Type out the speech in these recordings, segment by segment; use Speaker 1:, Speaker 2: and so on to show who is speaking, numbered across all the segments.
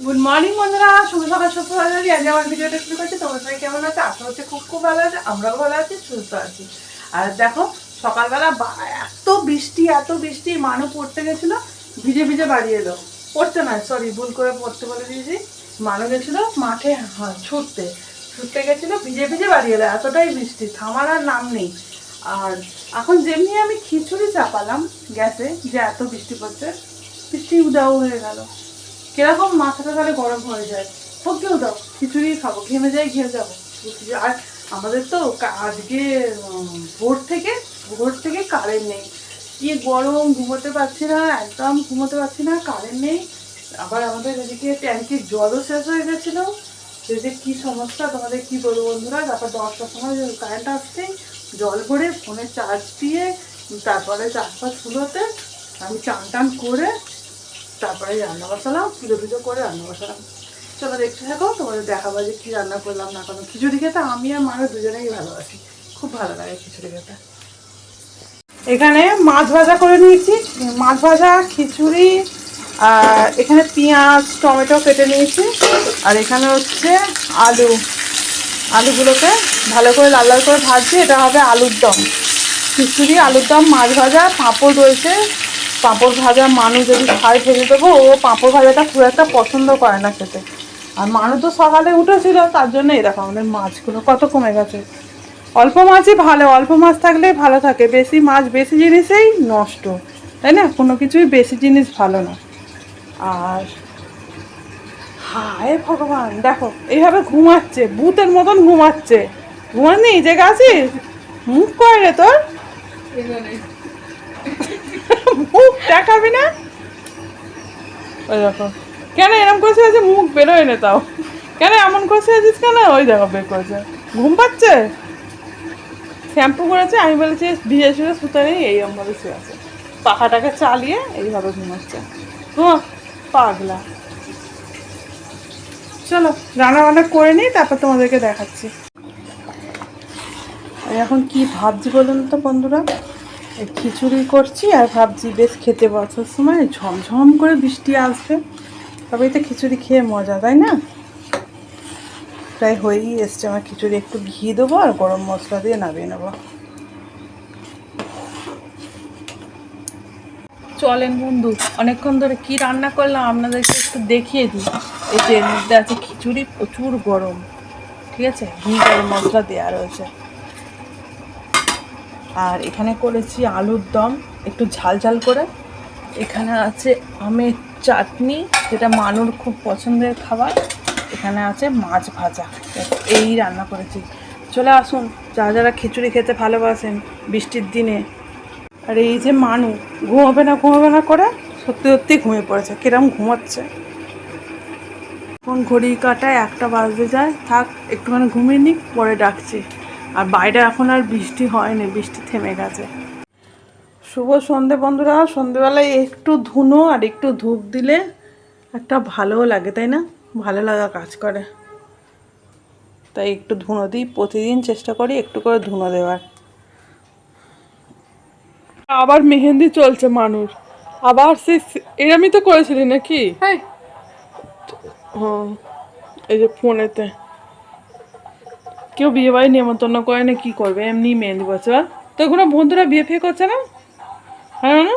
Speaker 1: Good morning বন্ধুরা, শুভ সকাল সুপ্রভাত। আজ আমার ভিডিওটা শুরু করছি। তোমার সবাই কেমন আছে? আশা হচ্ছে খুব ভালো আছে। আমরাও ভালো আছি, সুস্থ আছি। আর দেখো সকালবেলা এত বৃষ্টি মানু পড়তে গেছিল, ভিজে ভিজে বাড়ি এলো। পড়তে নয়, সরি, ভুল করে পড়তে বলে দিয়েছি। মানু গেছিল মাঠে ছুটতে ছুটতে গেছিল, ভিজে ভিজে বাড়ি এলো। এতটাই বৃষ্টি, থামার আর নাম নেই। আর এখন যেমনি আমি খিচুড়ি চাপালাম গ্যাসে, যে এত বৃষ্টি পড়ছে, বৃষ্টি উদাও হয়ে গেল। কিরকম মাথাটা তাহলে গরম হয়ে যায়। কেউ দাও, খিচুড়ি খাবো, ঘেমে যাই, ঘেমে যাবো। আর আমাদের তো আজকে ভোর থেকে কারেন্ট নেই। কি গরম, ঘুমোতে পারছি না, একদম ঘুমোতে পারছি না, কারেন্ট নেই। আবার আমাদের এদিকে ট্যাঙ্কির জলও শেষ হয়ে গেছিলো। যে কি সমস্যা তোমাদের কি বলবো বন্ধুরা। তারপর 10টার সময় কারেন্ট আসছে, জল ভরে ফোনে চার্জ দিয়ে তারপরে 4-5 ফুলোতে আমি চান টান করে তারপরে রান্না বসালাম, পুজো করে রান্না বসালাম। চলো দেখতে থাকো, তোমাদের দেখাবো যে কী রান্না করলাম না কোনো। খিচুড়ি খেতে আমি আর মানুষ দুজনেই ভালোবাসি, খুব ভালো লাগে খিচুড়ি খেতে। এখানে মাছ ভাজা করে নিয়েছি, মাছ ভাজা, খিচুড়ি, আর এখানে পেঁয়াজ টমেটো কেটে নিয়েছি। আর এখানে হচ্ছে আলুগুলোকে ভালো করে লাল লাল করে ভাজছি। এটা হবে আলুর দম। খিচুড়ি, আলুর দম, মাছ ভাজা, পাঁপড় রয়েছে। পাঁপড় ভাজা মানু যদি খায় ভেজে দেবো, ও পাঁপড় ভাজাটা খুব একটা পছন্দ করে না খেতে। আর মানু তো সকালে উঠেছিল, তার জন্য এরকম আমাদের মাছগুলো কত কমে গেছে। অল্প মাছই ভালো, অল্প মাছ থাকলেই ভালো থাকে। বেশি মাছ বেশি জিনিসেই নষ্ট, তাই না? কোনো কিছুই বেশি জিনিস ভালো না। আর হায় ভগবান, দেখো এইভাবে ঘুমাচ্ছে, ভূতের মতন ঘুমাচ্ছে। ঘুমাননি, জেগে আছিস? মুখ করে রে তোর, মুখ দেখাবি না? ওই দেখো কেন এরম করছে, আছে মুখ বেরোয় না তাও। কেন এমন করছে আছিস কেন? ওই দেখো বের করেছে, ঘুম পাচ্ছে। শ্যাম্পু করেছে, আমি বলেছি ভিজে শুয়ে শুতে নেই, এই আমাদের শুয়ে আছে। পাখাটাকে চালিয়ে এইভাবে ঘুমাচ্ছে। পাগলা। চলো রান্না বান্না করে নিই, তারপর তোমাদেরকে দেখাচ্ছি। এখন কি ভাবছি বলুন তো বন্ধুরা, এই খিচুড়ি করছি আর ভাবছি বেশ খেতে বসার সময় ঝমঝম করে বৃষ্টি আসবে, তবে তো খিচুড়ি খেয়ে মজা, তাই না? প্রায় হয়েই এসছে আমার খিচুড়ি। একটু ঘি দেবো আর গরম মশলা দিয়ে নামিয়ে নেবো। চলেন বন্ধু, অনেকক্ষণ ধরে কি রান্না করলাম আপনাদেরকে একটু দেখিয়ে দিই। এই যে এর মধ্যে আছে খিচুড়ি, প্রচুর গরম, ঠিক আছে, ঘি গরম মশলা দেওয়া রয়েছে। আর এখানে করেছি আলুর দম, একটু ঝাল ঝাল করে। এখানে আছে আমের চাটনি, যেটা মানুর খুব পছন্দের খাবার। এখানে আছে মাছ ভাজা। এই রান্না করেছি। চলে আসুন যারা খিচুড়ি খেতে ভালোবাসেন বৃষ্টির দিনে। আর এই যে মানু ঘুমাবে না করে সত্যি সত্যি ঘুমিয়ে পড়েছে। কিরম ঘুমাচ্ছে। এখন ঘড়ি কাটায় 1টা বাজতে যায়, থাক একটুখানি ঘুমিয়ে নিক, পরে ডাকছি। আর বাইরে এখন আর বৃষ্টি হয়নি, বৃষ্টি থেমে গেছে। শুভ সন্ধে বন্ধুরা। সন্ধেবেলায় একটু ধুনো আর একটু ধূপ দিলে একটা ভালোও লাগে, তাই না? ভালো লাগা কাজ করে। তাই একটু ধুনো দিই, প্রতিদিন চেষ্টা করি একটু করে ধুনো দেওয়ার। আবার মেহেন্দি চলছে মানুষ, আবার সে এরমই তো করেছিলি নাকি? হ্যাঁ, এই যে ফোনেতে কেউ বিয়ে বাড়ি নেমন্তন্ন করে না, কি করবে, এমনি মেহেন্দি বলছে। তো কোনো বন্ধুরা বিয়ে ফিয়ে করছে না? হ্যাঁ না,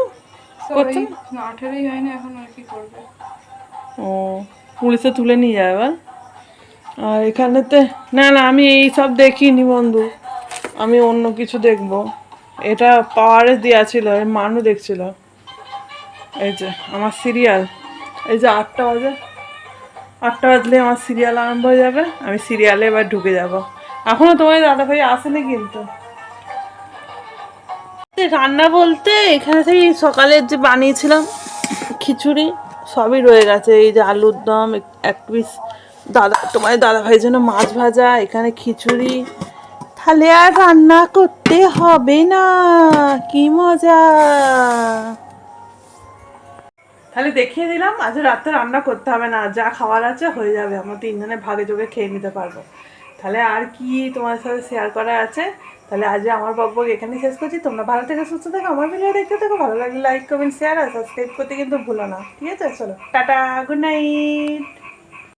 Speaker 1: করছে না, 18ই হয়নি এখন, আর কি করবে। ও, পুলিশে তুলে নিয়ে যায় এবার। আর এখানেতে না না, আমি এই সব দেখিনি বন্ধু, আমি অন্য কিছু দেখবো। এটা পাওয়ারে দেওয়া ছিল, মানু দেখছিল। এই যে আমার সিরিয়াল, এই যে 8টা বাজে, 8টা বাজলে আমার সিরিয়াল আরম্ভ হয়ে যাবে। আমি সিরিয়ালে এবার ঢুকে যাব। এখনো তোমার দাদাভাই আসেনি কিন্তু। রান্না বলতে এখানে সেই সকালের যে বানিয়েছিলাম খিচুড়ি সবই রয়ে গেছে। এই যে আলুর দম, এক পিস তোমার দাদাভাইয়ের জন্য মাছ ভাজা, এখানে খিচুড়ি। তাহলে আর রান্না করতে হবে না, কি মজা। তাহলে দেখিয়ে দিলাম, আজ রাতে রান্না করতে হবে না, যা খাওয়ার আছে হয়ে যাবে, আমরা 3 জনে ভাগে যোগে খেয়ে নিতে পারবো। তাহলে আর কি তোমার সাথে শেয়ার করা আছে? তাহলে আজ আমার বকবক এখানেই শেষ করছি। তোমরা ভালো থেকে সুস্থ থাকো, আমার ভিডিও দেখতে থাকো, ভালো লাগলে লাইক কমেন্ট শেয়ার আর সাবস্ক্রাইব করতে কিন্তু ভুলো না, ঠিক আছে? চলো টাটা, গুড নাইট।